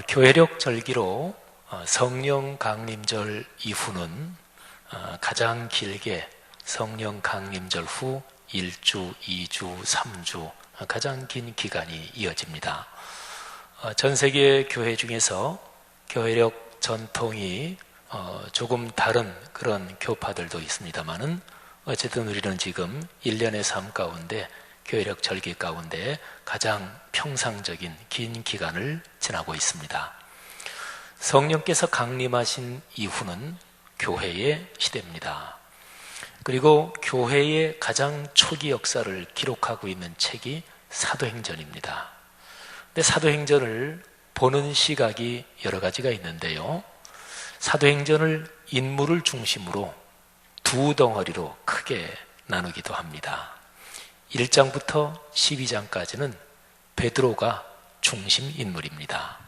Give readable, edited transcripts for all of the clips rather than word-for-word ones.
교회력 절기로 성령 강림절 이후는 가장 길게 성령 강림절 후 1주, 2주, 3주 가장 긴 기간이 이어집니다. 전 세계 교회 중에서 교회력 전통이 조금 다른 그런 교파들도 있습니다만은 어쨌든 우리는 지금 1년의 삶 가운데 교회력 절기 가운데 가장 평상적인 긴 기간을 지나고 있습니다. 성령께서 강림하신 이후는 교회의 시대입니다. 그리고 교회의 가장 초기 역사를 기록하고 있는 책이 사도행전입니다. 근데 사도행전을 보는 시각이 여러 가지가 있는데요. 사도행전을 인물을 중심으로 두 덩어리로 크게 나누기도 합니다. 1장부터 12장까지는 베드로가 중심 인물입니다.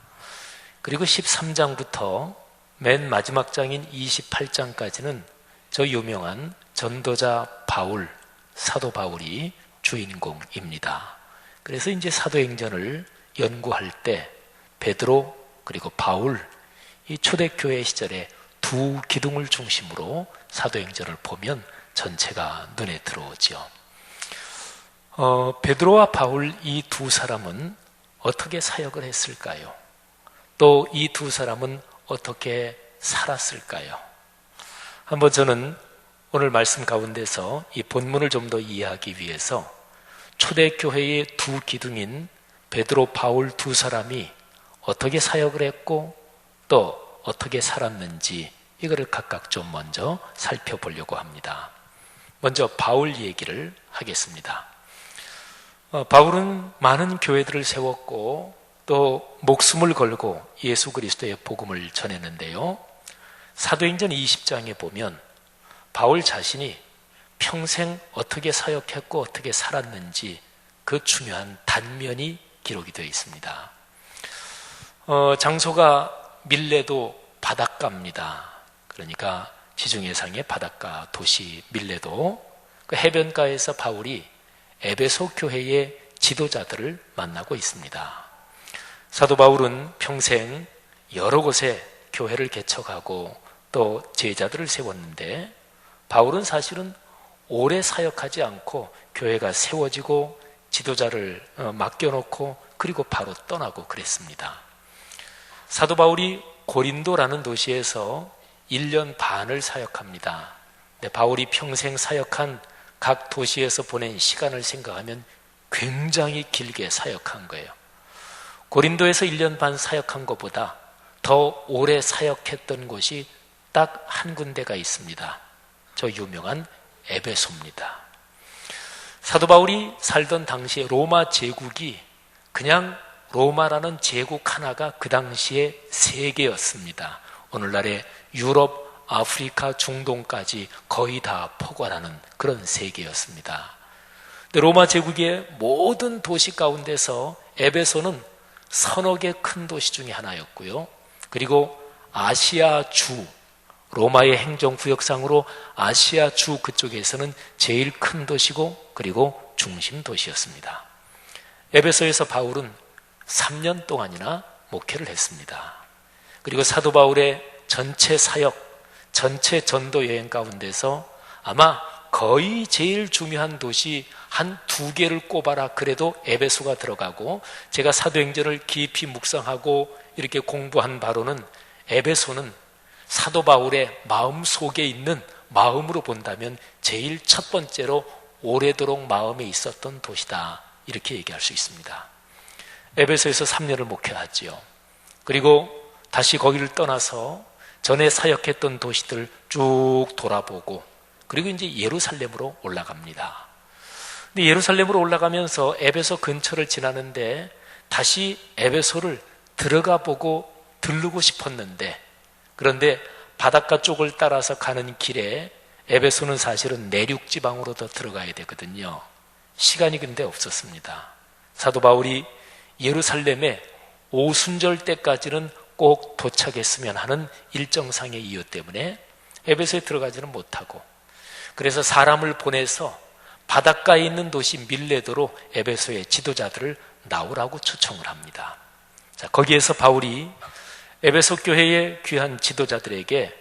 그리고 13장부터 맨 마지막 장인 28장까지는 저 유명한 전도자 바울, 사도 바울이 주인공입니다. 그래서 이제 사도행전을 연구할 때 베드로 그리고 바울, 이 초대교회 시절에 두 기둥을 중심으로 사도행전을 보면 전체가 눈에 들어오죠. 베드로와 바울 이 두 사람은 어떻게 사역을 했을까요? 또 이 두 사람은 어떻게 살았을까요? 한번 저는 오늘 말씀 가운데서 이 본문을 좀 더 이해하기 위해서 초대교회의 두 기둥인 베드로, 바울 두 사람이 어떻게 사역을 했고 또 어떻게 살았는지 이거를 각각 좀 먼저 살펴보려고 합니다. 먼저 바울 얘기를 하겠습니다. 바울은 많은 교회들을 세웠고 또 목숨을 걸고 예수 그리스도의 복음을 전했는데요. 사도행전 20장에 보면 바울 자신이 평생 어떻게 사역했고 어떻게 살았는지 그 중요한 단면이 기록이 되어 있습니다. 장소가 밀레도 바닷가입니다. 그러니까 지중해상의 바닷가 도시 밀레도, 그 해변가에서 바울이 에베소 교회의 지도자들을 만나고 있습니다. 사도 바울은 평생 여러 곳에 교회를 개척하고 또 제자들을 세웠는데 바울은 사실은 오래 사역하지 않고 교회가 세워지고 지도자를 맡겨놓고 그리고 바로 떠나고 그랬습니다. 사도 바울이 고린도라는 도시에서 1년 반을 사역합니다. 근데 바울이 평생 사역한 각 도시에서 보낸 시간을 생각하면 굉장히 길게 사역한 거예요. 고린도에서 1년 반 사역한 것보다 더 오래 사역했던 곳이 딱 한 군데가 있습니다. 저 유명한 에베소입니다. 사도 바울이 살던 당시에 로마 제국이 그냥 로마라는 제국 하나가 그 당시에 세계였습니다. 오늘날의 유럽, 아프리카, 중동까지 거의 다 포괄하는 그런 세계였습니다. 근데 로마 제국의 모든 도시 가운데서 에베소는 서너 개 큰 도시 중에 하나였고요. 그리고 아시아 주, 로마의 행정구역상으로 아시아 주 그쪽에서는 제일 큰 도시고 그리고 중심 도시였습니다. 에베소에서 바울은 3년 동안이나 목회를 했습니다. 그리고 사도 바울의 전체 사역, 전체 전도 여행 가운데서 아마 거의 제일 중요한 도시 한 두 개를 꼽아라 그래도 에베소가 들어가고, 제가 사도행전을 깊이 묵상하고 이렇게 공부한 바로는 에베소는 사도 바울의 마음 속에 있는, 마음으로 본다면 제일 첫 번째로 오래도록 마음에 있었던 도시다, 이렇게 얘기할 수 있습니다. 에베소에서 3년을 목회하지요. 그리고 다시 거기를 떠나서 전에 사역했던 도시들 쭉 돌아보고 그리고 이제 예루살렘으로 올라갑니다. 근데 예루살렘으로 올라가면서 에베소 근처를 지나는데 다시 에베소를 들어가 보고 들르고 싶었는데, 그런데 바닷가 쪽을 따라서 가는 길에 에베소는 사실은 내륙 지방으로 더 들어가야 되거든요. 시간이 근데 없었습니다. 사도 바울이 예루살렘에 오순절 때까지는 꼭 도착했으면 하는 일정상의 이유 때문에 에베소에 들어가지는 못하고, 그래서 사람을 보내서 바닷가에 있는 도시 밀레도로 에베소의 지도자들을 나오라고 초청을 합니다. 자, 거기에서 바울이 에베소 교회의 귀한 지도자들에게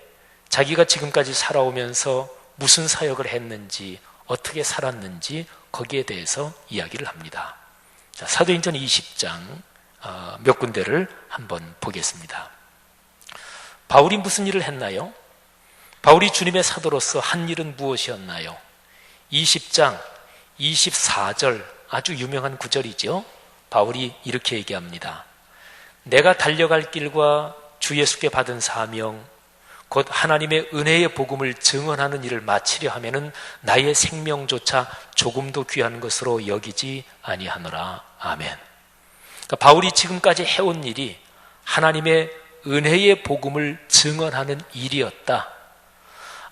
자기가 지금까지 살아오면서 무슨 사역을 했는지, 어떻게 살았는지 거기에 대해서 이야기를 합니다. 자, 사도행전 20장 몇 군데를 한번 보겠습니다. 바울이 무슨 일을 했나요? 바울이 주님의 사도로서 한 일은 무엇이었나요? 20장 24절 아주 유명한 구절이죠. 바울이 이렇게 얘기합니다. 내가 달려갈 길과 주 예수께 받은 사명 곧 하나님의 은혜의 복음을 증언하는 일을 마치려 하면은 나의 생명조차 조금도 귀한 것으로 여기지 아니하노라. 아멘. 그러니까 바울이 지금까지 해온 일이 하나님의 은혜의 복음을 증언하는 일이었다.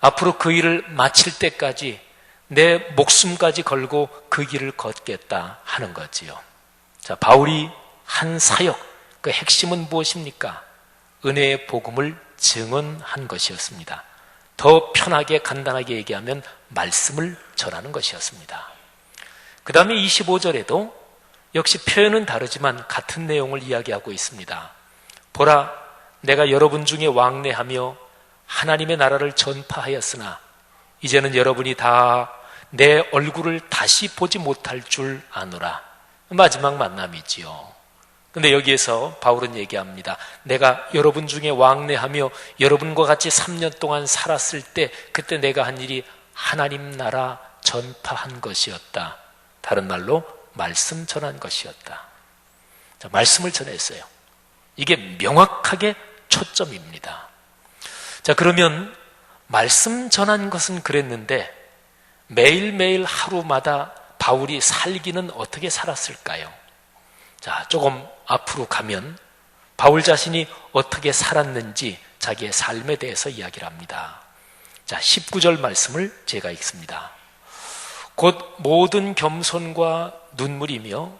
앞으로 그 일을 마칠 때까지 내 목숨까지 걸고 그 길을 걷겠다 하는 거지요. 자, 바울이 한 사역, 그 핵심은 무엇입니까? 은혜의 복음을 증언한 것이었습니다. 더 편하게 간단하게 얘기하면 말씀을 전하는 것이었습니다. 그 다음에 25절에도 역시 표현은 다르지만 같은 내용을 이야기하고 있습니다. 보라, 내가 여러분 중에 왕래하며 하나님의 나라를 전파하였으나 이제는 여러분이 다 내 얼굴을 다시 보지 못할 줄 아노라. 마지막 만남이지요. 근데 여기에서 바울은 얘기합니다. 내가 여러분 중에 왕래하며 여러분과 같이 3년 동안 살았을 때 그때 내가 한 일이 하나님 나라 전파한 것이었다. 다른 말로 말씀 전한 것이었다. 자, 말씀을 전했어요. 이게 명확하게 초점입니다. 자, 그러면 말씀 전한 것은 그랬는데 매일매일 하루마다 바울이 살기는 어떻게 살았을까요? 자, 조금 앞으로 가면 바울 자신이 어떻게 살았는지 자기의 삶에 대해서 이야기를 합니다. 자, 19절 말씀을 제가 읽습니다. 곧 모든 겸손과 눈물이며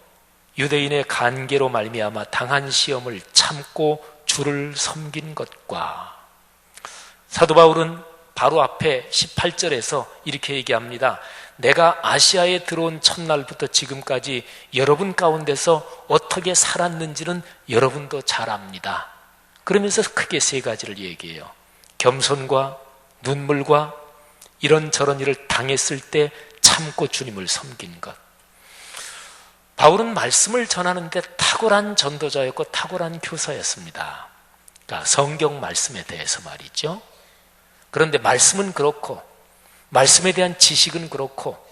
유대인의 간계로 말미암아 당한 시험을 참고 주를 섬긴 것과 사도 바울은 바로 앞에 18절에서 이렇게 얘기합니다. 내가 아시아에 들어온 첫날부터 지금까지 여러분 가운데서 어떻게 살았는지는 여러분도 잘 압니다. 그러면서 크게 세 가지를 얘기해요. 겸손과 눈물과 이런저런 일을 당했을 때 참고 주님을 섬긴 것. 바울은 말씀을 전하는데 탁월한 전도자였고 탁월한 교사였습니다. 그러니까 성경 말씀에 대해서 말이죠. 그런데 말씀은 그렇고 말씀에 대한 지식은 그렇고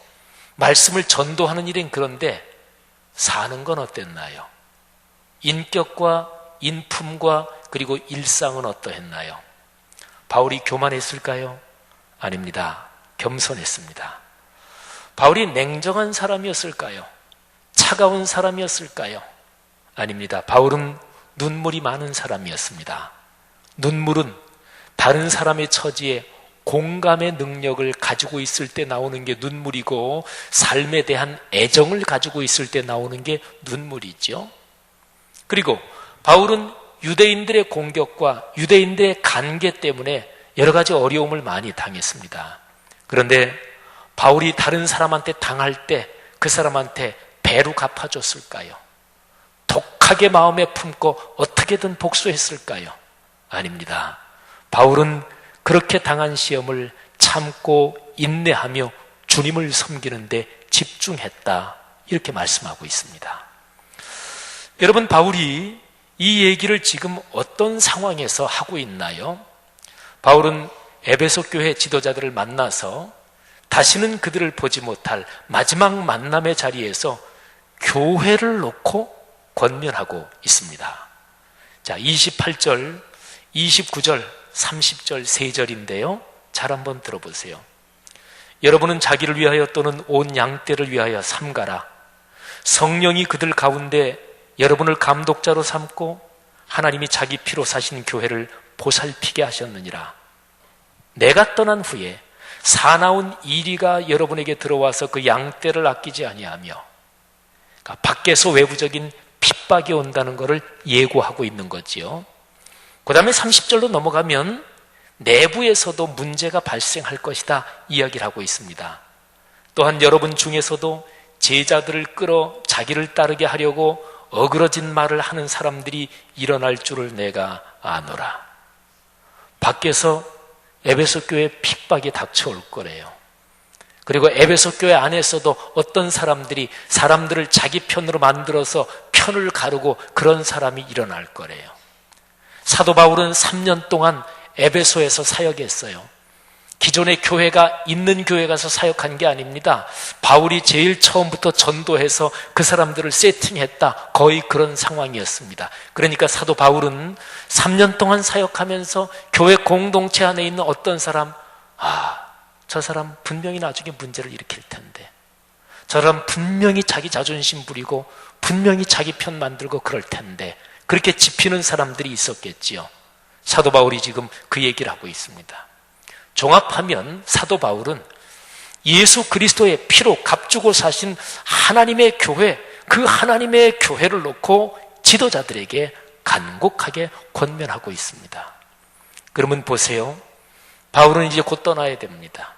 말씀을 전도하는 일은 그런데 사는 건 어땠나요? 인격과 인품과 그리고 일상은 어떠했나요? 바울이 교만했을까요? 아닙니다. 겸손했습니다. 바울이 냉정한 사람이었을까요? 차가운 사람이었을까요? 아닙니다. 바울은 눈물이 많은 사람이었습니다. 눈물은 다른 사람의 처지에 공감의 능력을 가지고 있을 때 나오는 게 눈물이고 삶에 대한 애정을 가지고 있을 때 나오는 게 눈물이죠. 그리고 바울은 유대인들의 공격과 유대인들의 간계 때문에 여러 가지 어려움을 많이 당했습니다. 그런데 바울이 다른 사람한테 당할 때 그 사람한테 배로 갚아줬을까요? 독하게 마음에 품고 어떻게든 복수했을까요? 아닙니다. 바울은 그렇게 당한 시험을 참고 인내하며 주님을 섬기는데 집중했다. 이렇게 말씀하고 있습니다. 여러분, 바울이 이 얘기를 지금 어떤 상황에서 하고 있나요? 바울은 에베소 교회 지도자들을 만나서 다시는 그들을 보지 못할 마지막 만남의 자리에서 교회를 놓고 권면하고 있습니다. 자, 28절, 29절, 30절, 3절인데요. 잘 한번 들어보세요. 여러분은 자기를 위하여 또는 온 양떼를 위하여 삼가라. 성령이 그들 가운데 여러분을 감독자로 삼고 하나님이 자기 피로 사신 교회를 보살피게 하셨느니라. 내가 떠난 후에 사나운 이리가 여러분에게 들어와서 그 양떼를 아끼지 아니하며, 그러니까 밖에서 외부적인 핍박이 온다는 것을 예고하고 있는 거지요. 그 다음에 30절로 넘어가면 내부에서도 문제가 발생할 것이다 이야기를 하고 있습니다. 또한 여러분 중에서도 제자들을 끌어 자기를 따르게 하려고 어그러진 말을 하는 사람들이 일어날 줄을 내가 아노라. 밖에서 에베소 교회에 핍박이 닥쳐올 거래요. 그리고 에베소 교회 안에서도 어떤 사람들이 사람들을 자기 편으로 만들어서 편을 가르고 그런 사람이 일어날 거래요. 사도 바울은 3년 동안 에베소에서 사역했어요. 기존의 교회가 있는 교회 가서 사역한 게 아닙니다. 바울이 제일 처음부터 전도해서 그 사람들을 세팅했다. 거의 그런 상황이었습니다. 그러니까 사도 바울은 3년 동안 사역하면서 교회 공동체 안에 있는 어떤 사람, 저 사람 분명히 나중에 문제를 일으킬 텐데, 저 사람 분명히 자기 자존심 부리고 분명히 자기 편 만들고 그럴 텐데, 그렇게 짚히는 사람들이 있었겠지요. 사도 바울이 지금 그 얘기를 하고 있습니다. 종합하면 사도 바울은 예수 그리스도의 피로 값주고 사신 하나님의 교회, 그 하나님의 교회를 놓고 지도자들에게 간곡하게 권면하고 있습니다. 그러면 보세요. 바울은 이제 곧 떠나야 됩니다.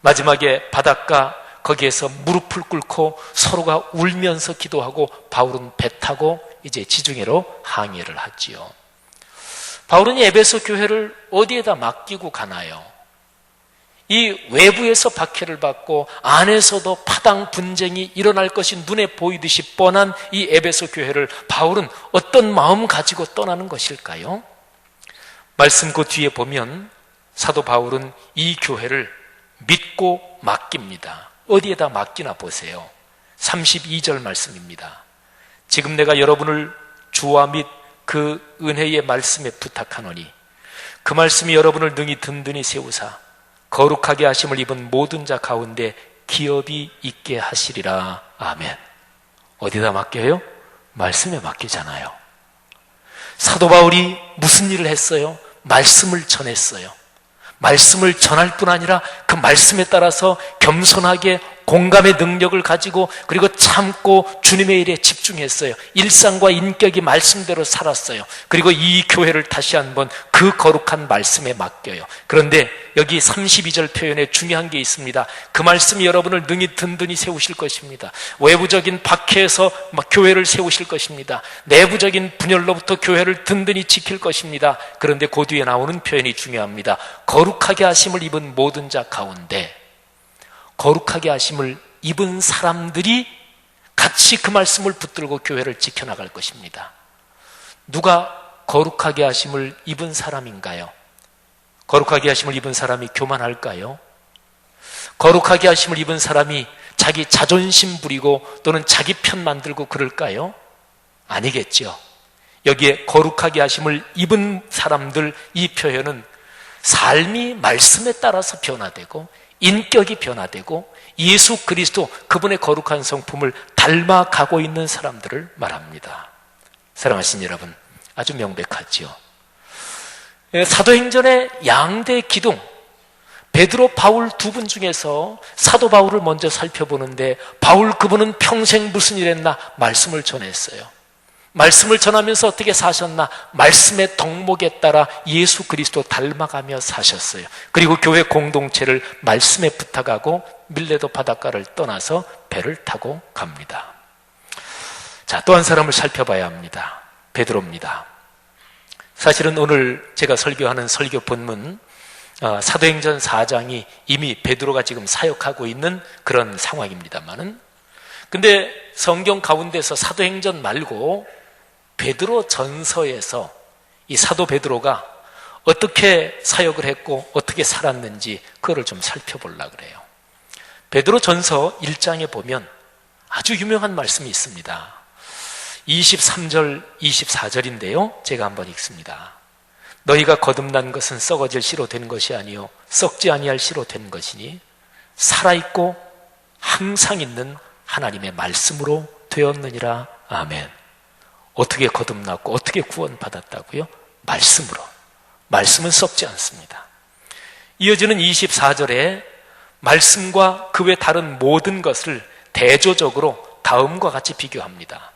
마지막에 바닷가 거기에서 무릎을 꿇고 서로가 울면서 기도하고 바울은 배 타고 이제 지중해로 항해를 하지요. 바울은 이 에베소 교회를 어디에다 맡기고 가나요? 이 외부에서 박해를 받고 안에서도 파당 분쟁이 일어날 것이 눈에 보이듯이 뻔한 이 에베소 교회를 바울은 어떤 마음 가지고 떠나는 것일까요? 말씀 그 뒤에 보면 사도 바울은 이 교회를 믿고 맡깁니다. 어디에다 맡기나 보세요. 32절 말씀입니다. 지금 내가 여러분을 주와 및 그 은혜의 말씀에 부탁하노니 그 말씀이 여러분을 능히 든든히 세우사 거룩하게 하심을 입은 모든 자 가운데 기업이 있게 하시리라. 아멘. 어디다 맡겨요? 말씀에 맡기잖아요. 사도 바울이 무슨 일을 했어요? 말씀을 전했어요. 말씀을 전할 뿐 아니라 그 말씀에 따라서 겸손하게 공감의 능력을 가지고 그리고 참고 주님의 일에 집중했어요. 일상과 인격이 말씀대로 살았어요. 그리고 이 교회를 다시 한번 그 거룩한 말씀에 맡겨요. 그런데 여기 32절 표현에 중요한 게 있습니다. 그 말씀이 여러분을 능히 든든히 세우실 것입니다. 외부적인 박해에서 교회를 세우실 것입니다. 내부적인 분열로부터 교회를 든든히 지킬 것입니다. 그런데 그 뒤에 나오는 표현이 중요합니다. 거룩하게 하심을 입은 모든 자 가운데, 거룩하게 하심을 입은 사람들이 같이 그 말씀을 붙들고 교회를 지켜나갈 것입니다. 누가 거룩하게 하심을 입은 사람인가요? 거룩하게 하심을 입은 사람이 교만할까요? 거룩하게 하심을 입은 사람이 자기 자존심 부리고 또는 자기 편 만들고 그럴까요? 아니겠죠. 여기에 거룩하게 하심을 입은 사람들, 이 표현은 삶이 말씀에 따라서 변화되고 인격이 변화되고 예수 그리스도 그분의 거룩한 성품을 닮아가고 있는 사람들을 말합니다. 사랑하신 여러분, 아주 명백하지요. 사도행전의 양대 기둥, 베드로, 바울 두 분 중에서 사도 바울을 먼저 살펴보는데, 바울 그분은 평생 무슨 일 했나? 말씀을 전했어요. 말씀을 전하면서 어떻게 사셨나? 말씀의 덕목에 따라 예수 그리스도 닮아가며 사셨어요. 그리고 교회 공동체를 말씀에 부탁하고 밀레도 바닷가를 떠나서 배를 타고 갑니다. 자, 또 한 사람을 살펴봐야 합니다. 베드로입니다. 사실은 오늘 제가 설교하는 설교 본문 사도행전 4장이 이미 베드로가 지금 사역하고 있는 그런 상황입니다만은, 근데 성경 가운데서 사도행전 말고 베드로 전서에서 이 사도 베드로가 어떻게 사역을 했고 어떻게 살았는지 그거를 좀 살펴보려고 그래요. 베드로 전서 1장에 보면 아주 유명한 말씀이 있습니다. 23절, 24절인데요. 제가 한번 읽습니다. 너희가 거듭난 것은 썩어질 씨로 된 것이 아니요 썩지 아니할 씨로 된 것이니 살아있고 항상 있는 하나님의 말씀으로 되었느니라. 아멘. 어떻게 거듭났고 어떻게 구원받았다고요? 말씀으로. 말씀은 썩지 않습니다. 이어지는 24절에 말씀과 그 외 다른 모든 것을 대조적으로 다음과 같이 비교합니다.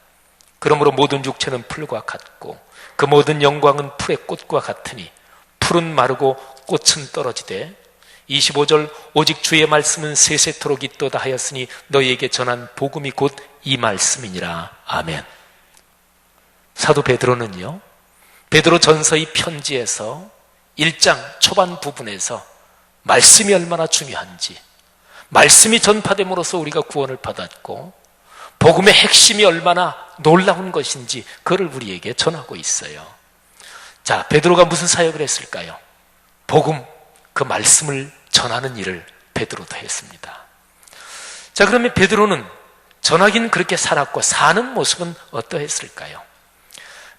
그러므로 모든 육체는 풀과 같고 그 모든 영광은 풀의 꽃과 같으니 풀은 마르고 꽃은 떨어지되 25절 오직 주의 말씀은 세세토록 있도다 하였으니 너희에게 전한 복음이 곧 이 말씀이니라. 아멘. 사도 베드로는요, 베드로전서의 편지에서 1장 초반 부분에서 말씀이 얼마나 중요한지, 말씀이 전파됨으로써 우리가 구원을 받았고 복음의 핵심이 얼마나 놀라운 것인지 그걸 우리에게 전하고 있어요. 자, 베드로가 무슨 사역을 했을까요? 복음, 그 말씀을 전하는 일을 베드로도 했습니다. 자, 그러면 베드로는 전하긴 그렇게 살았고 사는 모습은 어떠했을까요?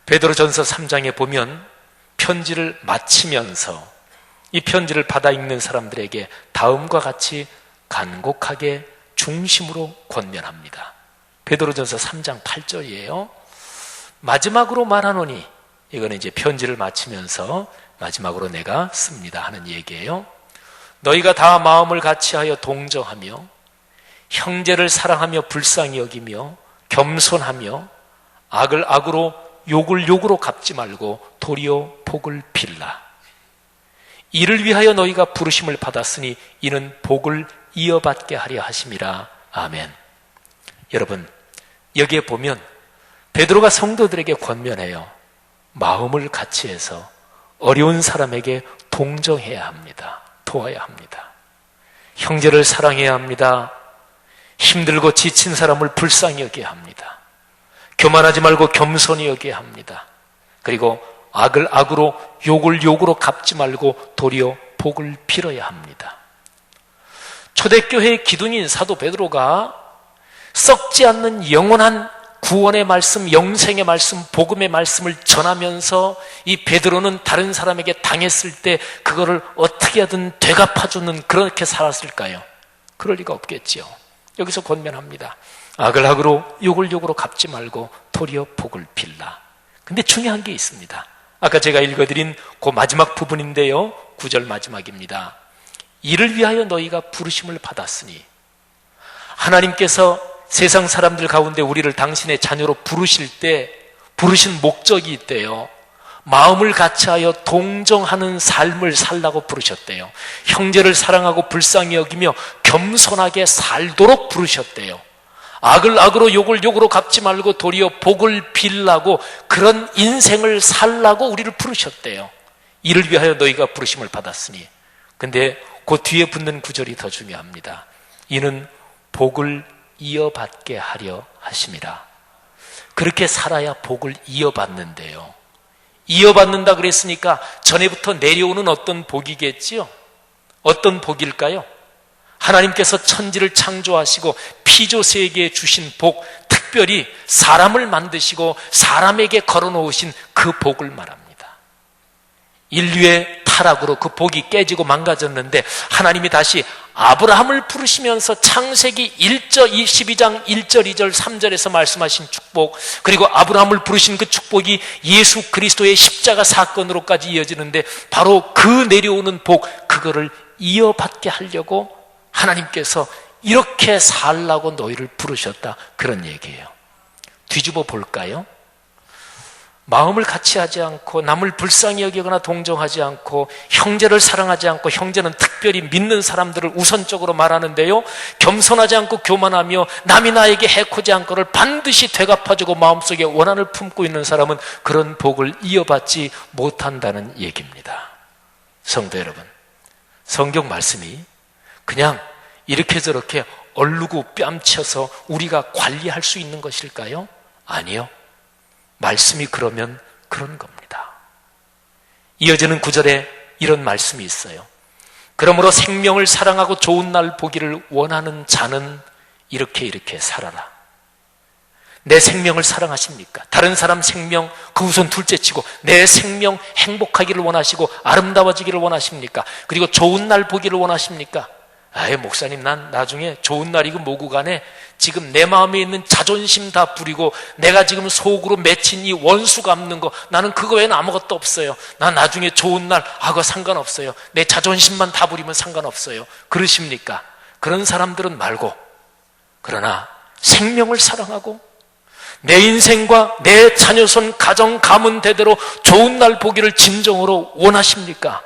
베드로전서 3장에 보면 편지를 마치면서 이 편지를 받아 읽는 사람들에게 다음과 같이 간곡하게 중심으로 권면합니다. 베드로전서 3장 8절이에요. 마지막으로 말하노니, 이거는 이제 편지를 마치면서 마지막으로 내가 씁니다 하는 얘기예요. 너희가 다 마음을 같이하여 동정하며 형제를 사랑하며 불쌍히 여기며 겸손하며 악을 악으로 욕을 욕으로 갚지 말고 도리어 복을 빌라. 이를 위하여 너희가 부르심을 받았으니 이는 복을 이어받게 하려 하심이라. 아멘. 여러분, 여기에 보면 베드로가 성도들에게 권면해요. 마음을 같이 해서 어려운 사람에게 동정해야 합니다. 도와야 합니다. 형제를 사랑해야 합니다. 힘들고 지친 사람을 불쌍히 여겨야 합니다. 교만하지 말고 겸손히 여겨야 합니다. 그리고 악을 악으로 욕을 욕으로 갚지 말고 도리어 복을 빌어야 합니다. 초대교회의 기둥인 사도 베드로가 썩지 않는 영원한 구원의 말씀, 영생의 말씀, 복음의 말씀을 전하면서 이 베드로는 다른 사람에게 당했을 때 그거를 어떻게 하든 되갚아주는, 그렇게 살았을까요? 그럴 리가 없겠지요. 여기서 권면합니다. 악을 악으로 욕을 욕으로 갚지 말고 도리어 복을 빌라. 근데 중요한 게 있습니다. 아까 제가 읽어드린 그 마지막 부분인데요, 9절 마지막입니다. 이를 위하여 너희가 부르심을 받았으니, 하나님께서 세상 사람들 가운데 우리를 당신의 자녀로 부르실 때 부르신 목적이 있대요. 마음을 같이하여 동정하는 삶을 살라고 부르셨대요. 형제를 사랑하고 불쌍히 여기며 겸손하게 살도록 부르셨대요. 악을 악으로 욕을 욕으로 갚지 말고 도리어 복을 빌라고, 그런 인생을 살라고 우리를 부르셨대요. 이를 위하여 너희가 부르심을 받았으니. 근데 그 뒤에 붙는 구절이 더 중요합니다. 이는 복을 이어받게 하려 하심이라. 그렇게 살아야 복을 이어받는데요. 이어받는다 그랬으니까 전에부터 내려오는 어떤 복이겠지요? 어떤 복일까요? 하나님께서 천지를 창조하시고 피조세계에 주신 복, 특별히 사람을 만드시고 사람에게 걸어놓으신 그 복을 말합니다. 인류의 타락으로 그 복이 깨지고 망가졌는데 하나님이 다시 아브라함을 부르시면서 창세기 12장 1절, 2절, 3절에서 말씀하신 축복, 그리고 아브라함을 부르신 그 축복이 예수 그리스도의 십자가 사건으로까지 이어지는데 바로 그 내려오는 복, 그거를 이어받게 하려고 하나님께서 이렇게 살라고 너희를 부르셨다, 그런 얘기예요. 뒤집어 볼까요? 마음을 같이 하지 않고 남을 불쌍히 여기거나 동정하지 않고 형제를 사랑하지 않고, 형제는 특별히 믿는 사람들을 우선적으로 말하는데요, 겸손하지 않고 교만하며 남이 나에게 해코지 않고를 반드시 되갚아주고 마음속에 원한을 품고 있는 사람은 그런 복을 이어받지 못한다는 얘기입니다. 성도 여러분, 성경 말씀이 그냥 이렇게 저렇게 얼르고 뺨쳐서 우리가 관리할 수 있는 것일까요? 아니요. 말씀이 그러면 그런 겁니다. 이어지는 구절에 이런 말씀이 있어요. 그러므로 생명을 사랑하고 좋은 날 보기를 원하는 자는 이렇게 살아라. 내 생명을 사랑하십니까? 다른 사람 생명 그 우선 둘째치고 내 생명 행복하기를 원하시고 아름다워지기를 원하십니까? 그리고 좋은 날 보기를 원하십니까? 아예 목사님, 난 나중에 좋은 날이고 뭐고 간에 지금 내 마음에 있는 자존심 다 부리고 내가 지금 속으로 맺힌 이 원수 갚는 거, 나는 그거 외에는 아무것도 없어요. 난 나중에 좋은 날 그거 상관없어요. 내 자존심만 다 부리면 상관없어요. 그러십니까? 그런 사람들은 말고, 그러나 생명을 사랑하고 내 인생과 내 자녀손 가정 가문 대대로 좋은 날 보기를 진정으로 원하십니까?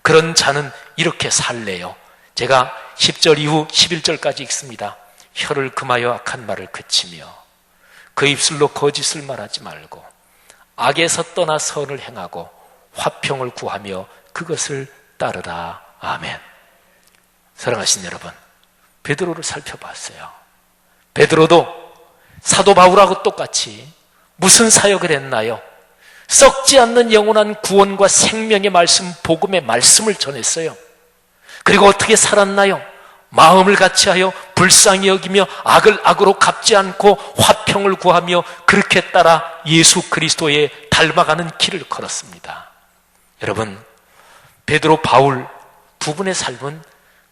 그런 자는 이렇게 살래요. 제가 10절 이후 11절까지 읽습니다. 혀를 금하여 악한 말을 그치며 그 입술로 거짓을 말하지 말고 악에서 떠나 선을 행하고 화평을 구하며 그것을 따르라. 아멘. 사랑하신 여러분, 베드로를 살펴봤어요. 베드로도 사도 바울하고 똑같이 무슨 사역을 했나요? 썩지 않는 영원한 구원과 생명의 말씀, 복음의 말씀을 전했어요. 그리고 어떻게 살았나요? 마음을 같이하여 불쌍히 여기며 악을 악으로 갚지 않고 화평을 구하며 그렇게 따라 예수 그리스도에 닮아가는 길을 걸었습니다. 여러분, 베드로, 바울 두 분의 삶은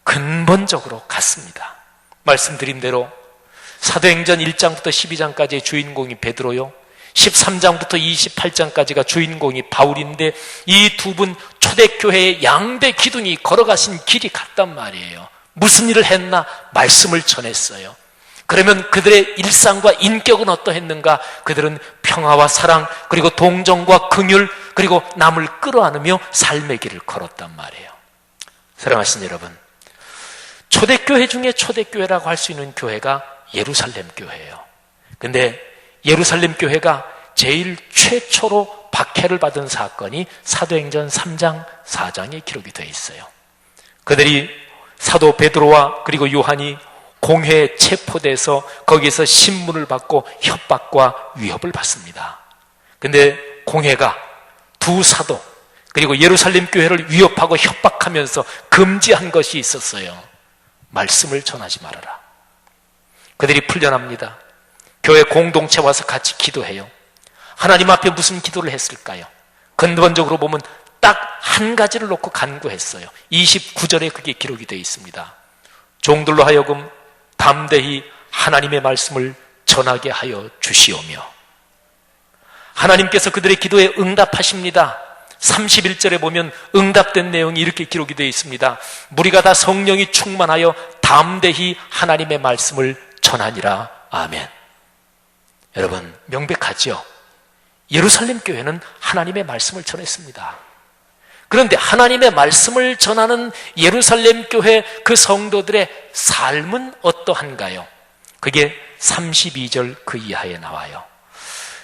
근본적으로 같습니다. 말씀드린 대로 사도행전 1장부터 12장까지의 주인공이 베드로요, 13장부터 28장까지가 주인공이 바울인데 이 두 분 초대교회의 양대 기둥이 걸어가신 길이 같단 말이에요. 무슨 일을 했나? 말씀을 전했어요. 그러면 그들의 일상과 인격은 어떠했는가? 그들은 평화와 사랑, 그리고 동정과 긍휼, 그리고 남을 끌어안으며 삶의 길을 걸었단 말이에요. 사랑하신 여러분, 초대교회 중에 초대교회라고 할 수 있는 교회가 예루살렘 교회예요. 근데 예루살렘 교회가 제일 최초로 박해를 받은 사건이 사도행전 3장, 4장에 기록이 되어 있어요. 그들이 사도 베드로와 그리고 요한이 공회에 체포돼서 거기에서 신문을 받고 협박과 위협을 받습니다. 근데 공회가 두 사도 그리고 예루살렘 교회를 위협하고 협박하면서 금지한 것이 있었어요. 말씀을 전하지 말아라. 그들이 풀려납니다. 교회 공동체 와서 같이 기도해요. 하나님 앞에 무슨 기도를 했을까요? 근본적으로 보면 딱 한 가지를 놓고 간구했어요. 29절에 그게 기록이 되어 있습니다. 종들로 하여금 담대히 하나님의 말씀을 전하게 하여 주시오며. 하나님께서 그들의 기도에 응답하십니다. 31절에 보면 응답된 내용이 이렇게 기록이 되어 있습니다. 무리가 다 성령이 충만하여 담대히 하나님의 말씀을 전하니라. 아멘. 여러분, 명백하죠? 예루살렘 교회는 하나님의 말씀을 전했습니다. 그런데 하나님의 말씀을 전하는 예루살렘 교회 그 성도들의 삶은 어떠한가요? 그게 32절 그 이하에 나와요.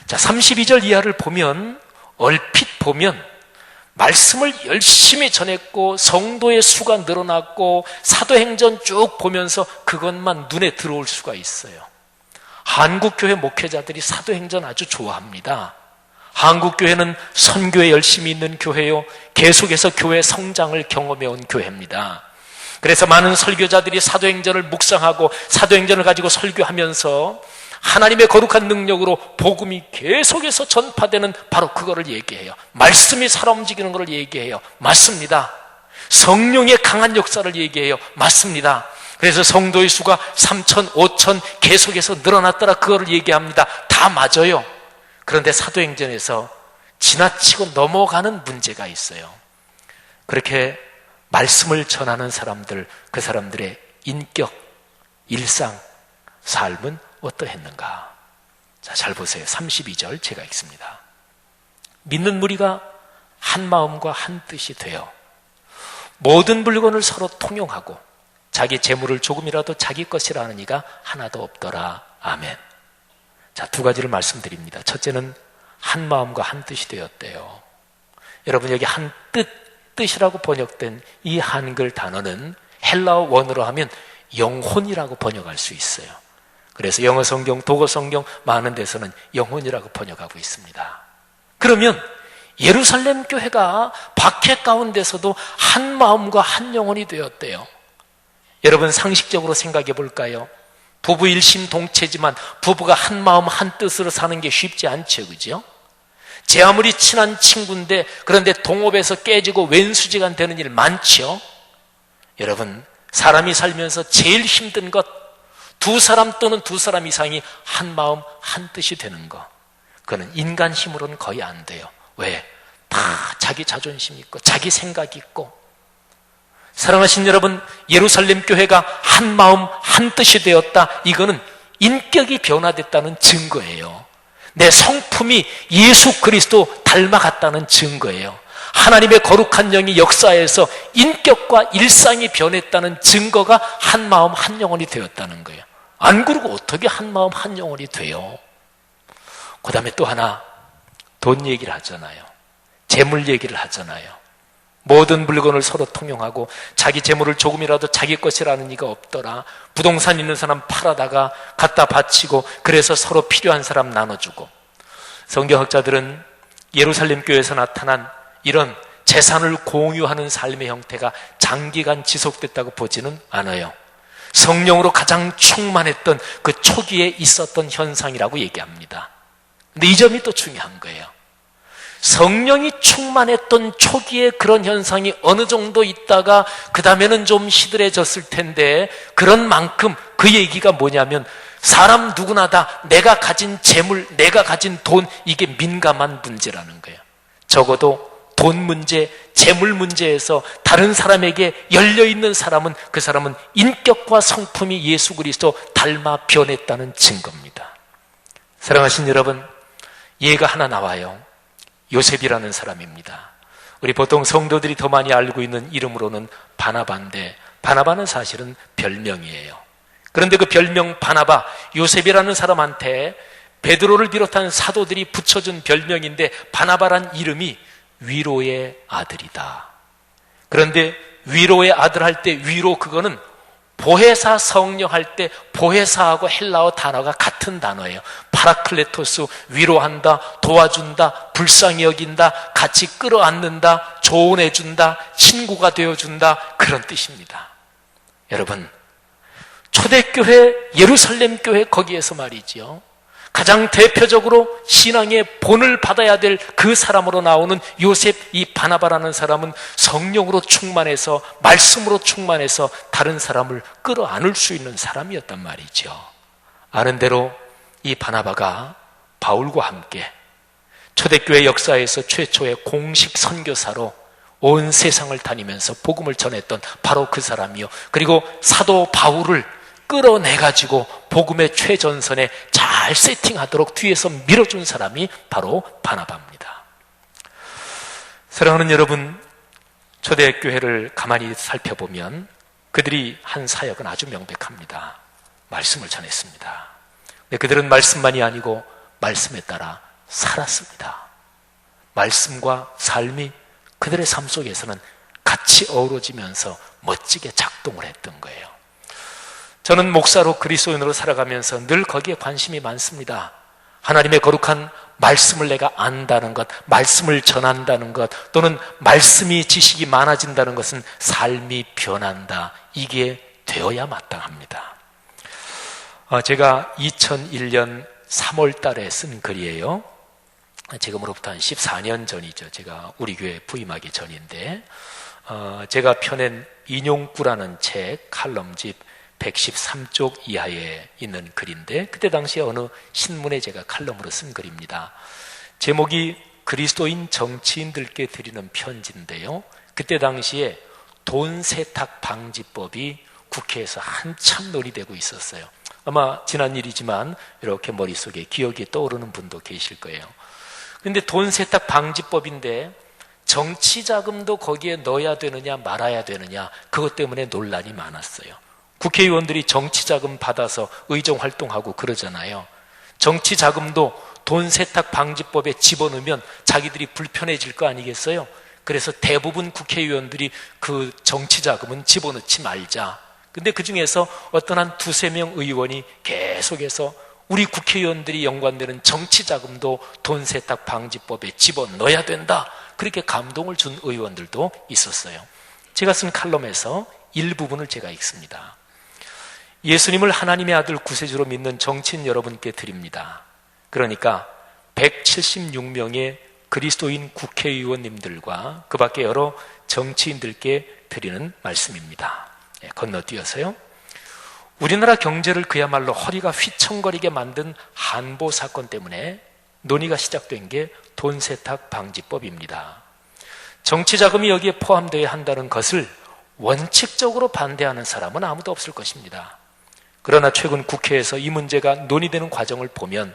자, 32절 이하를 보면, 얼핏 보면 말씀을 열심히 전했고 성도의 수가 늘어났고 사도행전 쭉 보면서 그것만 눈에 들어올 수가 있어요. 한국교회 목회자들이 사도행전 아주 좋아합니다. 한국교회는 선교에 열심히 있는 교회요, 계속해서 교회 성장을 경험해온 교회입니다. 그래서 많은 설교자들이 사도행전을 묵상하고 사도행전을 가지고 설교하면서 하나님의 거룩한 능력으로 복음이 계속해서 전파되는 바로 그거를 얘기해요. 말씀이 살아 움직이는 것을 얘기해요. 맞습니다. 성령의 강한 역사를 얘기해요. 맞습니다. 그래서 성도의 수가 3천, 5천 계속해서 늘어났더라, 그거를 얘기합니다. 다 맞아요. 그런데 사도행전에서 지나치고 넘어가는 문제가 있어요. 그렇게 말씀을 전하는 사람들, 그 사람들의 인격, 일상, 삶은 어떠했는가? 자, 잘 보세요. 32절 제가 읽습니다. 믿는 무리가 한 마음과 한 뜻이 되어 모든 물건을 서로 통용하고 자기 재물을 조금이라도 자기 것이라 하는 이가 하나도 없더라. 아멘. 자, 두 가지를 말씀드립니다. 첫째는 한 마음과 한 뜻이 되었대요. 여러분, 여기 한 뜻이라고 번역된 이 한글 단어는 헬라어 원어로 하면 영혼이라고 번역할 수 있어요. 그래서 영어 성경, 독어 성경 많은 데서는 영혼이라고 번역하고 있습니다. 그러면 예루살렘 교회가 박해 가운데서도 한 마음과 한 영혼이 되었대요. 여러분, 상식적으로 생각해 볼까요? 부부 일심동체지만 부부가 한 마음 한 뜻으로 사는 게 쉽지 않죠, 그죠? 제 아무리 친한 친구인데 그런데 동업에서 깨지고 왼수지간 되는 일 많죠? 여러분, 사람이 살면서 제일 힘든 것, 두 사람 또는 두 사람 이상이 한 마음 한 뜻이 되는 거, 그거는 인간 힘으로는 거의 안 돼요. 왜? 다 자기 자존심 있고 자기 생각 있고. 사랑하신 여러분, 예루살렘 교회가 한 마음 한 뜻이 되었다, 이거는 인격이 변화됐다는 증거예요. 내 성품이 예수 그리스도 닮아갔다는 증거예요. 하나님의 거룩한 영이 역사에서 인격과 일상이 변했다는 증거가 한 마음 한 영혼이 되었다는 거예요. 안 그러고 어떻게 한 마음 한 영혼이 돼요? 그 다음에 또 하나, 돈 얘기를 하잖아요. 재물 얘기를 하잖아요. 모든 물건을 서로 통용하고 자기 재물을 조금이라도 자기 것이라는 이가 없더라. 부동산 있는 사람 팔아다가 갖다 바치고 그래서 서로 필요한 사람 나눠주고. 성경학자들은 예루살렘 교회에서 나타난 이런 재산을 공유하는 삶의 형태가 장기간 지속됐다고 보지는 않아요. 성령으로 가장 충만했던 그 초기에 있었던 현상이라고 얘기합니다. 근데 이 점이 또 중요한 거예요. 성령이 충만했던 초기에 그런 현상이 어느 정도 있다가 그 다음에는 좀 시들해졌을 텐데, 그런 만큼 그 얘기가 뭐냐면 사람 누구나 다 내가 가진 재물, 내가 가진 돈, 이게 민감한 문제라는 거예요. 적어도 돈 문제, 재물 문제에서 다른 사람에게 열려있는 사람은 그 사람은 인격과 성품이 예수 그리스도 닮아 변했다는 증거입니다. 사랑하신 여러분, 예가 하나 나와요. 요셉이라는 사람입니다. 우리 보통 성도들이 더 많이 알고 있는 이름으로는 바나바인데, 바나바는 사실은 별명이에요. 그런데 그 별명 바나바, 요셉이라는 사람한테 베드로를 비롯한 사도들이 붙여준 별명인데, 바나바란 이름이 위로의 아들이다. 그런데 위로의 아들 할 때 위로, 그거는 보혜사 성령 할 때 보혜사하고 헬라어 단어가 같은 단어예요. 파라클레토스, 위로한다, 도와준다, 불쌍히 여긴다, 같이 끌어안는다, 조언해준다, 친구가 되어준다, 그런 뜻입니다. 여러분, 초대교회, 예루살렘 교회 거기에서 말이지요, 가장 대표적으로 신앙의 본을 받아야 될 그 사람으로 나오는 요셉, 이 바나바라는 사람은 성령으로 충만해서, 말씀으로 충만해서 다른 사람을 끌어안을 수 있는 사람이었단 말이죠. 아는 대로 이 바나바가 바울과 함께 초대교회 역사에서 최초의 공식 선교사로 온 세상을 다니면서 복음을 전했던 바로 그 사람이요, 그리고 사도 바울을 끌어내가지고 복음의 최전선에 잘 세팅하도록 뒤에서 밀어준 사람이 바로 바나바입니다. 사랑하는 여러분, 초대교회를 가만히 살펴보면 그들이 한 사역은 아주 명백합니다. 말씀을 전했습니다. 근데 그들은 말씀만이 아니고 말씀에 따라 살았습니다. 말씀과 삶이 그들의 삶 속에서는 같이 어우러지면서 멋지게 작동을 했던 거예요. 저는 목사로 그리스도인으로 살아가면서 늘 거기에 관심이 많습니다. 하나님의 거룩한 말씀을 내가 안다는 것, 말씀을 전한다는 것, 또는 말씀이 지식이 많아진다는 것은 삶이 변한다, 이게 되어야 마땅합니다. 제가 2001년 3월 달에 쓴 글이에요. 지금으로부터 한 14년 전이죠. 제가 우리 교회 부임하기 전인데, 제가 펴낸 인용구라는 책, 칼럼집 113쪽 이하에 있는 글인데, 그때 당시에 어느 신문에 제가 칼럼으로 쓴 글입니다. 제목이 그리스도인 정치인들께 드리는 편지인데요, 그때 당시에 돈 세탁 방지법이 국회에서 한참 논의되고 있었어요. 아마 지난 일이지만 이렇게 머릿속에 기억이 떠오르는 분도 계실 거예요. 그런데 돈 세탁 방지법인데 정치 자금도 거기에 넣어야 되느냐 말아야 되느냐, 그것 때문에 논란이 많았어요. 국회의원들이 정치 자금 받아서 의정 활동하고 그러잖아요. 정치 자금도 돈 세탁 방지법에 집어넣으면 자기들이 불편해질 거 아니겠어요? 그래서 대부분 국회의원들이 그 정치 자금은 집어넣지 말자. 근데 그 중에서 어떤 한 두세 명 의원이 계속해서 우리 국회의원들이 연관되는 정치 자금도 돈 세탁 방지법에 집어넣어야 된다, 그렇게 감동을 준 의원들도 있었어요. 제가 쓴 칼럼에서 일부분을 제가 읽습니다. 예수님을 하나님의 아들 구세주로 믿는 정치인 여러분께 드립니다. 그러니까 176명의 그리스도인 국회의원님들과 그 밖에 여러 정치인들께 드리는 말씀입니다. 건너뛰어서요. 우리나라 경제를 그야말로 허리가 휘청거리게 만든 한보 사건 때문에 논의가 시작된 게 돈 세탁 방지법입니다. 정치 자금이 여기에 포함되어야 한다는 것을 원칙적으로 반대하는 사람은 아무도 없을 것입니다. 그러나 최근 국회에서 이 문제가 논의되는 과정을 보면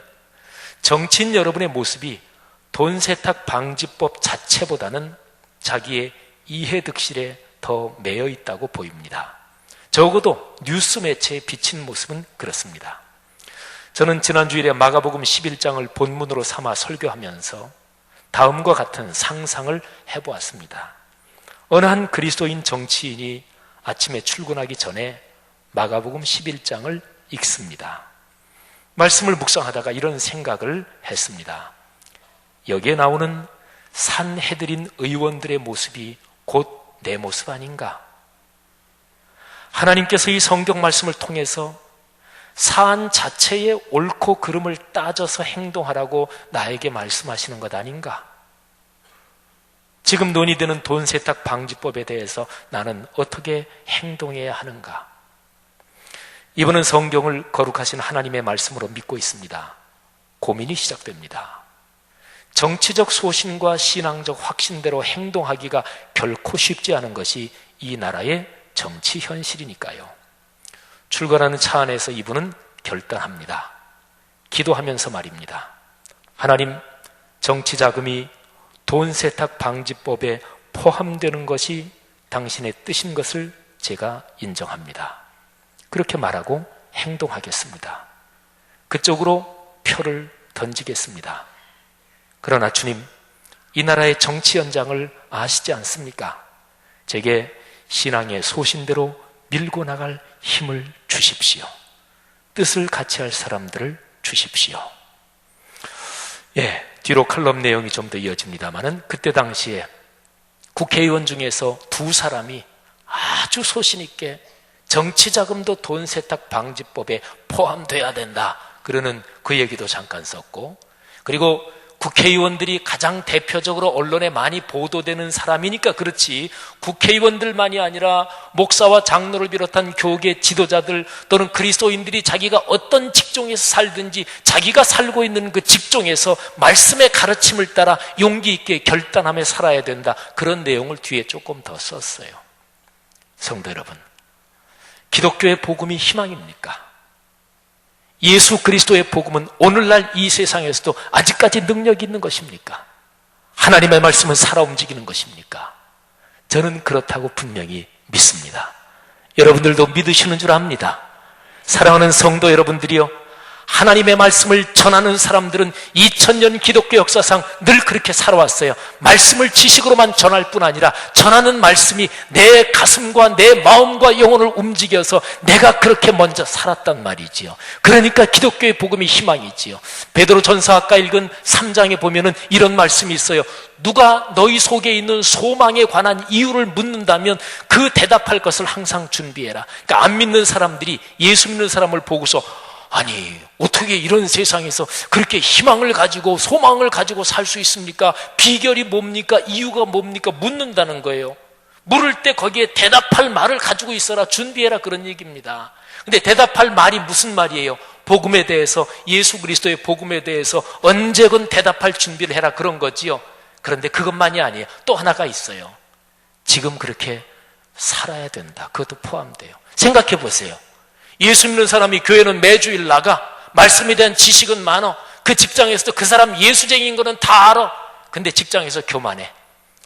정치인 여러분의 모습이 돈 세탁 방지법 자체보다는 자기의 이해득실에 더 매여 있다고 보입니다. 적어도 뉴스 매체에 비친 모습은 그렇습니다. 저는 지난 주일에 마가복음 11장을 본문으로 삼아 설교하면서 다음과 같은 상상을 해보았습니다. 어느 한 그리스도인 정치인이 아침에 출근하기 전에 마가복음 11장을 읽습니다. 말씀을 묵상하다가 이런 생각을 했습니다. 여기에 나오는 산헤드린 의원들의 모습이 곧 내 모습 아닌가? 하나님께서 이 성경 말씀을 통해서 사안 자체의 옳고 그름을 따져서 행동하라고 나에게 말씀하시는 것 아닌가? 지금 논의되는 돈 세탁 방지법에 대해서 나는 어떻게 행동해야 하는가? 이분은 성경을 거룩하신 하나님의 말씀으로 믿고 있습니다. 고민이 시작됩니다. 정치적 소신과 신앙적 확신대로 행동하기가 결코 쉽지 않은 것이 이 나라의 정치 현실이니까요. 출근하는 차 안에서 이분은 결단합니다. 기도하면서 말입니다. 하나님, 정치 자금이 돈 세탁 방지법에 포함되는 것이 당신의 뜻인 것을 제가 인정합니다. 그렇게 말하고 행동하겠습니다. 그쪽으로 표를 던지겠습니다. 그러나 주님, 이 나라의 정치 현장을 아시지 않습니까? 제게 신앙의 소신대로 밀고 나갈 힘을 주십시오. 뜻을 같이 할 사람들을 주십시오. 뒤로 칼럼 내용이 좀 더 이어집니다만은 그때 당시에 국회의원 중에서 두 사람이 아주 소신 있게 정치자금도 돈 세탁 방지법에 포함돼야 된다. 그러는 그 얘기도 잠깐 썼고, 그리고 국회의원들이 가장 대표적으로 언론에 많이 보도되는 사람이니까 그렇지, 국회의원들만이 아니라 목사와 장로를 비롯한 교계 지도자들 또는 그리스도인들이 자기가 어떤 직종에서 살든지 자기가 살고 있는 그 직종에서 말씀의 가르침을 따라 용기 있게 결단하며 살아야 된다. 그런 내용을 뒤에 조금 더 썼어요. 성도 여러분, 기독교의 복음이 희망입니까? 예수 그리스도의 복음은 오늘날 이 세상에서도 아직까지 능력이 있는 것입니까? 하나님의 말씀은 살아 움직이는 것입니까? 저는 그렇다고 분명히 믿습니다. 여러분들도 믿으시는 줄 압니다. 사랑하는 성도 여러분들이요, 하나님의 말씀을 전하는 사람들은 2000년 기독교 역사상 늘 그렇게 살아왔어요. 말씀을 지식으로만 전할 뿐 아니라 전하는 말씀이 내 가슴과 내 마음과 영혼을 움직여서 내가 그렇게 먼저 살았단 말이지요. 그러니까 기독교의 복음이 희망이지요. 베드로전서 아까 읽은 3장에 보면은 이런 말씀이 있어요. 누가 너희 속에 있는 소망에 관한 이유를 묻는다면 그 대답할 것을 항상 준비해라. 그러니까 안 믿는 사람들이 예수 믿는 사람을 보고서 아니, 어떻게 이런 세상에서 그렇게 희망을 가지고 소망을 가지고 살 수 있습니까? 비결이 뭡니까? 이유가 뭡니까? 묻는다는 거예요. 물을 때 거기에 대답할 말을 가지고 있어라, 준비해라, 그런 얘기입니다. 근데 대답할 말이 무슨 말이에요? 복음에 대해서, 예수 그리스도의 복음에 대해서 언제건 대답할 준비를 해라, 그런 거지요. 그런데 그것만이 아니에요. 또 하나가 있어요. 지금 그렇게 살아야 된다. 그것도 포함돼요. 생각해 보세요. 예수 믿는 사람이 교회는 매주일 나가, 말씀에 대한 지식은 많아, 그 직장에서도 그 사람 예수쟁이인 거는 다 알아. 근데 직장에서 교만해,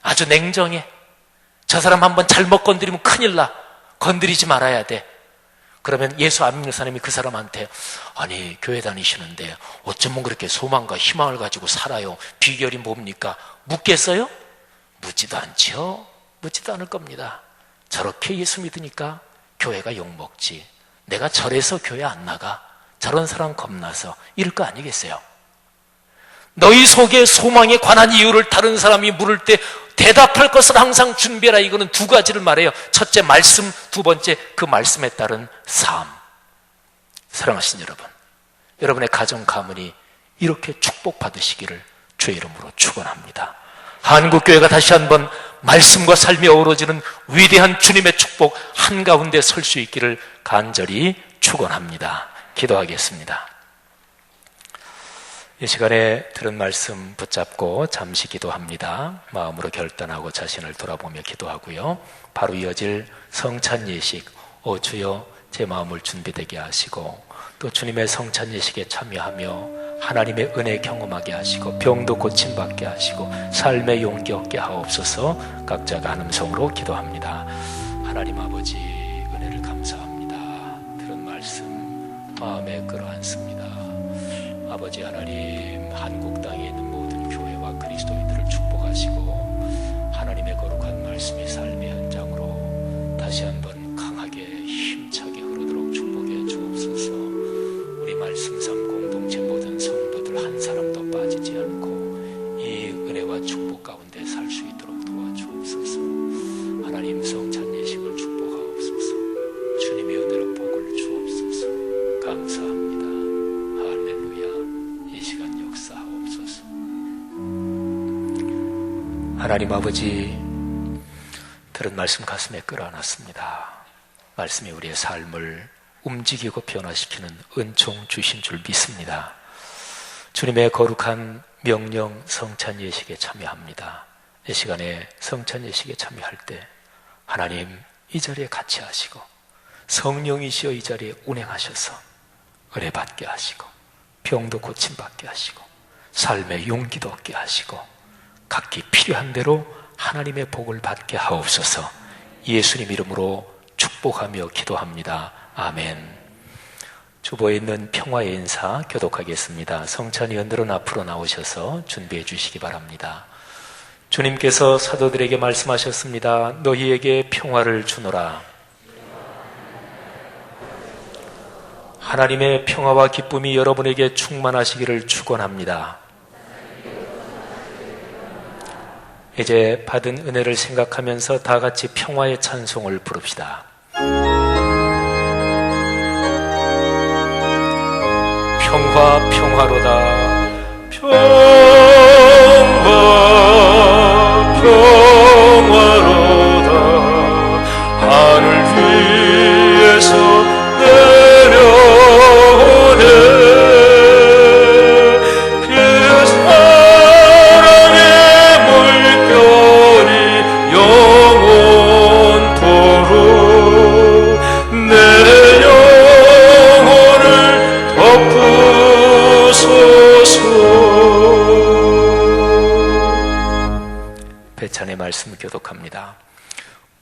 아주 냉정해. 저 사람 한번 잘못 건드리면 큰일 나, 건드리지 말아야 돼. 그러면 예수 안 믿는 사람이 그 사람한테 아니, 교회 다니시는데 어쩌면 그렇게 소망과 희망을 가지고 살아요, 비결이 뭡니까? 묻겠어요? 묻지도 않죠. 묻지도 않을 겁니다. 저렇게 예수 믿으니까 교회가 욕먹지, 내가 저래서 교회 안 나가, 저런 사람 겁나서, 이럴 거 아니겠어요? 너희 속에 소망에 관한 이유를 다른 사람이 물을 때 대답할 것을 항상 준비해라. 이거는 두 가지를 말해요. 첫째 말씀, 두 번째 그 말씀에 따른 삶. 사랑하신 여러분, 여러분의 가정 가문이 이렇게 축복받으시기를 주의 이름으로 축원합니다. 한국교회가 다시 한번 말씀과 삶이 어우러지는 위대한 주님의 축복 한가운데 설 수 있기를 간절히 축원합니다. 기도하겠습니다. 이 시간에 들은 말씀 붙잡고 잠시 기도합니다. 마음으로 결단하고 자신을 돌아보며 기도하고요. 바로 이어질 성찬 예식, 오 주여 제 마음을 준비되게 하시고 또 주님의 성찬 예식에 참여하며 하나님의 은혜 경험하게 하시고 병도 고침받게 하시고 삶의 용기 얻게 하옵소서. 각자가 한 음성으로 기도합니다. 하나님 아버지, 은혜를 감사합니다. 들은 말씀 마음에 끌어안습니다. 아버지 하나님, 한국 땅에 있는 모든 교회와 그리스도인들을 하시고 하나님의 거룩한 말씀이 삶의 현장으로 다시 한번 강하게 힘차게 흐르도록 축복해 주옵소서. 우리 말씀삼 공동체 모든 성도들 한 사람도 빠지지 않고 이 은혜와 축복 가운데 살 수 있도록 도와주옵소서. 하나님 성찬 예식을 축복하옵소서. 주님의 은혜로 복을 주옵소서. 감사합니다. 할렐루야. 이 시간 역사하옵소서. 하나님 아버지, 들은 말씀 가슴에 끌어안았습니다. 말씀이 우리의 삶을 움직이고 변화시키는 은총 주신 줄 믿습니다. 주님의 거룩한 명령 성찬 예식에 참여합니다. 이 시간에 성찬 예식에 참여할 때 하나님 이 자리에 같이 하시고 성령이시여 이 자리에 운행하셔서 은혜 받게 하시고 병도 고침받게 하시고 삶의 용기도 얻게 하시고 각기 필요한 대로 하나님의 복을 받게 하옵소서. 예수님 이름으로 축복하며 기도합니다. 아멘. 주보에 있는 평화의 인사 교독하겠습니다. 성찬위원들은 앞으로 나오셔서 준비해 주시기 바랍니다. 주님께서 사도들에게 말씀하셨습니다. 너희에게 평화를 주노라. 하나님의 평화와 기쁨이 여러분에게 충만하시기를 축원합니다. 이제 받은 은혜를 생각하면서 다 같이 평화의 찬송을 부릅시다. 평화 평화로다. 평화 평화로다. 하늘 위에서 내려오네. 그 사랑의 물결이 영원토록 내 영혼을 덮으소서. 배찬의 말씀을 교독합니다.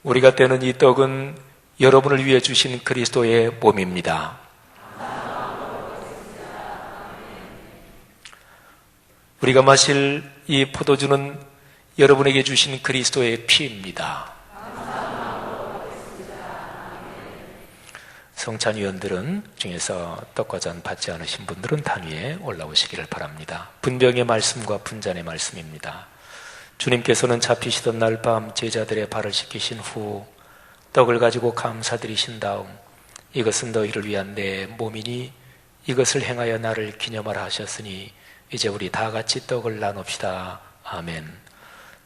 우리가 떼는 이 떡은 여러분을 위해 주신 그리스도의 몸입니다. 우리가 마실 이 포도주는 여러분에게 주신 그리스도의 피입니다. 성찬위원들은 중에서 떡과 잔 받지 않으신 분들은 단 위에 올라오시기를 바랍니다. 분병의 말씀과 분잔의 말씀입니다. 주님께서는 잡히시던 날 밤 제자들의 발을 씻기신 후 떡을 가지고 감사드리신 다음 이것은 너희를 위한 내 몸이니 이것을 행하여 나를 기념하라 하셨으니 이제 우리 다 같이 떡을 나눕시다. 아멘.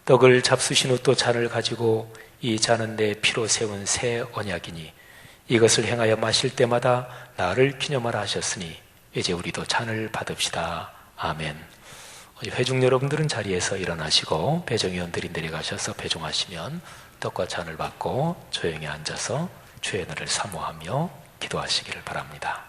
떡을 잡수신 후 또 잔을 가지고 이 잔은 내 피로 세운 새 언약이니 이것을 행하여 마실 때마다 나를 기념하라 하셨으니 이제 우리도 잔을 받읍시다. 아멘. 회중 여러분들은 자리에서 일어나시고 배정위원들이 내려가셔서 배종하시면 떡과 잔을 받고 조용히 앉아서 주의 은혜를 사모하며 기도하시기를 바랍니다.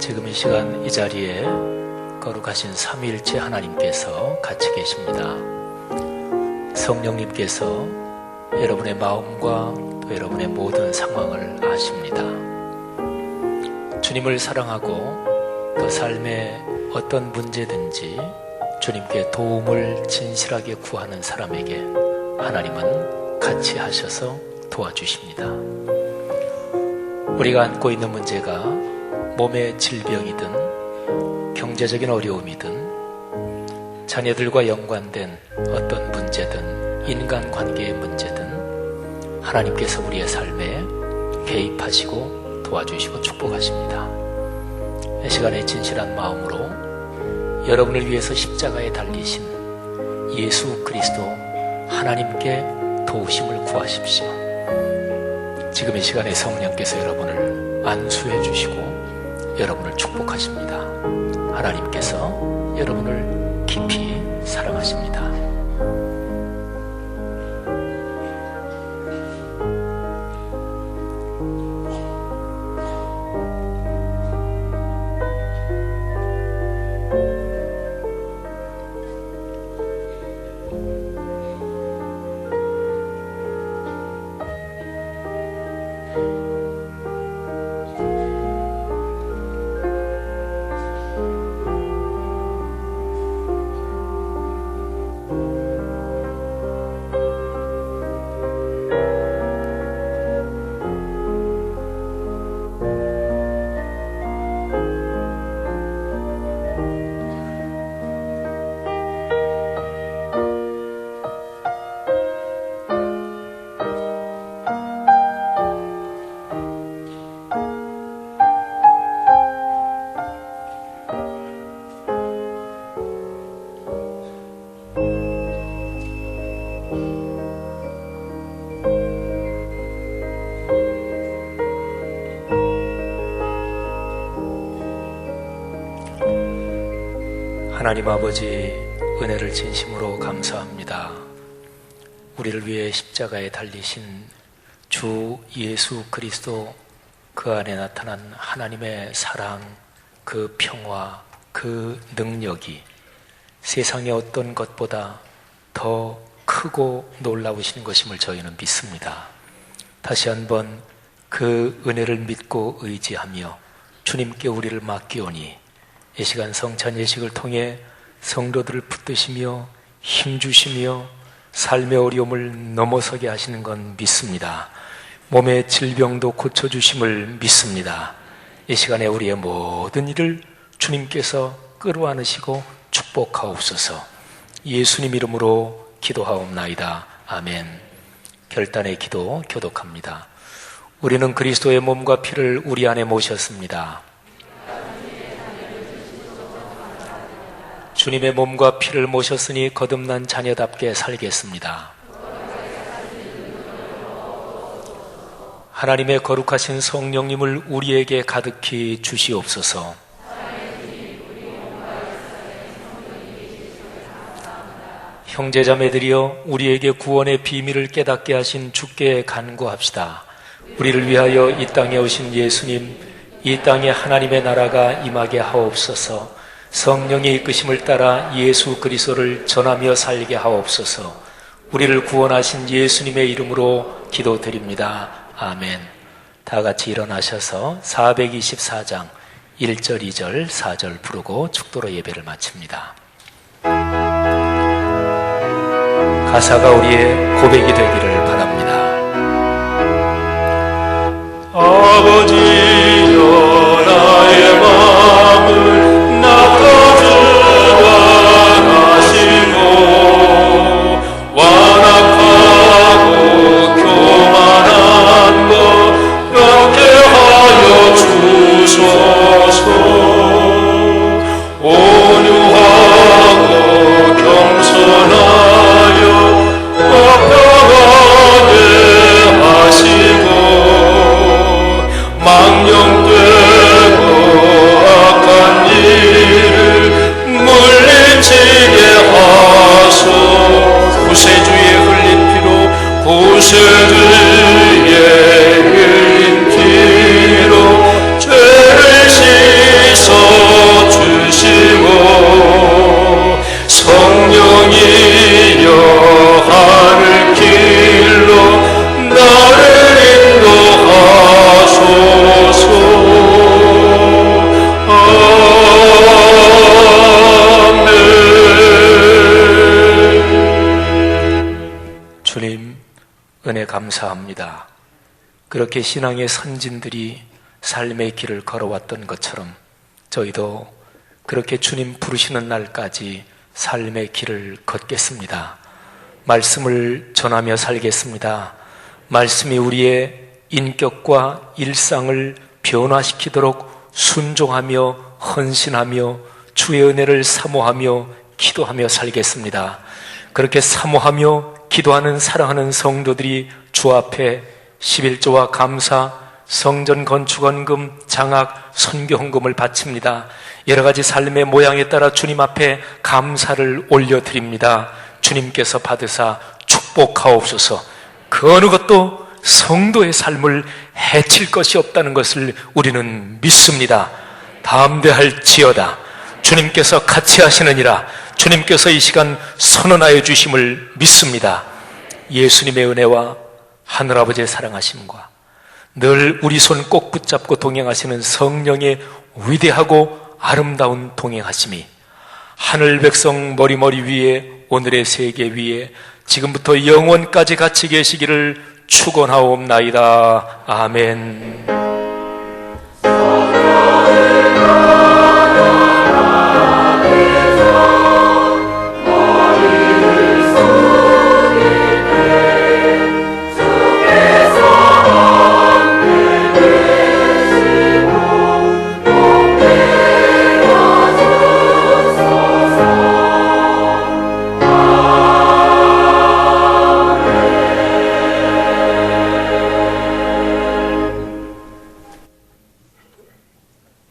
지금 이 시간 이 자리에 거룩하신 삼위일체 하나님께서 같이 계십니다. 성령님께서 여러분의 마음과 또 여러분의 모든 상황을 아십니다. 주님을 사랑하고 또 삶의 어떤 문제든지 주님께 도움을 진실하게 구하는 사람에게 하나님은 같이 하셔서 도와주십니다. 우리가 안고 있는 문제가 몸의 질병이든 경제적인 어려움이든 자녀들과 연관된 어떤 문제든 인간관계의 문제든 하나님께서 우리의 삶에 개입하시고 도와주시고 축복하십니다. 이 시간에 진실한 마음으로 여러분을 위해서 십자가에 달리신 예수 그리스도 하나님께 도우심을 구하십시오. 지금 이 시간에 성령께서 여러분을 안수해 주시고 여러분을 축복하십니다. 하나님께서 여러분을 깊이 사랑하십니다. 하나님 아버지, 은혜를 진심으로 감사합니다. 우리를 위해 십자가에 달리신 주 예수 그리스도, 그 안에 나타난 하나님의 사랑, 그 평화, 그 능력이 세상의 어떤 것보다 더 크고 놀라우신 것임을 저희는 믿습니다. 다시 한번 그 은혜를 믿고 의지하며 주님께 우리를 맡기오니 이 시간 성찬 예식을 통해 성도들을 붙드시며 힘주시며 삶의 어려움을 넘어서게 하시는 건 믿습니다. 몸의 질병도 고쳐주심을 믿습니다. 이 시간에 우리의 모든 일을 주님께서 끌어안으시고 축복하옵소서. 예수님 이름으로 기도하옵나이다. 아멘. 결단의 기도 교독합니다. 우리는 그리스도의 몸과 피를 우리 안에 모셨습니다. 주님의 몸과 피를 모셨으니 거듭난 자녀답게 살겠습니다. 하나님의 거룩하신 성령님을 우리에게 가득히 주시옵소서. 형제자매들이여, 우리에게 구원의 비밀을 깨닫게 하신 주께 간구합시다. 우리를 위하여 이 땅에 오신 예수님, 이 땅에 하나님의 나라가 임하게 하옵소서. 성령의 이끄심을 따라 예수 그리스도를 전하며 살게 하옵소서. 우리를 구원하신 예수님의 이름으로 기도드립니다. 아멘. 다 같이 일어나셔서 424장 1절, 2절, 4절 부르고 축도로 예배를 마칩니다. 가사가 우리의 고백이 되기를 바랍니다. 아버지여, 나의 마음을 낙하주관하시고 완악하고 교만한 것 변케하여 주소서. 온유하고 겸손하여 평안하게 하시고 감사합니다. 그렇게 신앙의 선진들이 삶의 길을 걸어왔던 것처럼 저희도 그렇게 주님 부르시는 날까지 삶의 길을 걷겠습니다. 말씀을 전하며 살겠습니다. 말씀이 우리의 인격과 일상을 변화시키도록 순종하며 헌신하며 주의 은혜를 사모하며 기도하며 살겠습니다. 그렇게 사모하며 기도하는 사랑하는 성도들이 주 앞에 11조와 감사, 성전 건축원금, 장학, 선교헌금을 바칩니다. 여러 가지 삶의 모양에 따라 주님 앞에 감사를 올려드립니다. 주님께서 받으사 축복하옵소서. 그 어느 것도 성도의 삶을 해칠 것이 없다는 것을 우리는 믿습니다. 담대할지어다. 주님께서 같이 하시느니라. 주님께서 이 시간 선언하여 주심을 믿습니다. 예수님의 은혜와 하늘아버지의 사랑하심과 늘 우리 손 꼭 붙잡고 동행하시는 성령의 위대하고 아름다운 동행하심이 하늘 백성 머리머리 위에, 오늘의 세계 위에 지금부터 영원까지 같이 계시기를 축원하옵나이다. 아멘.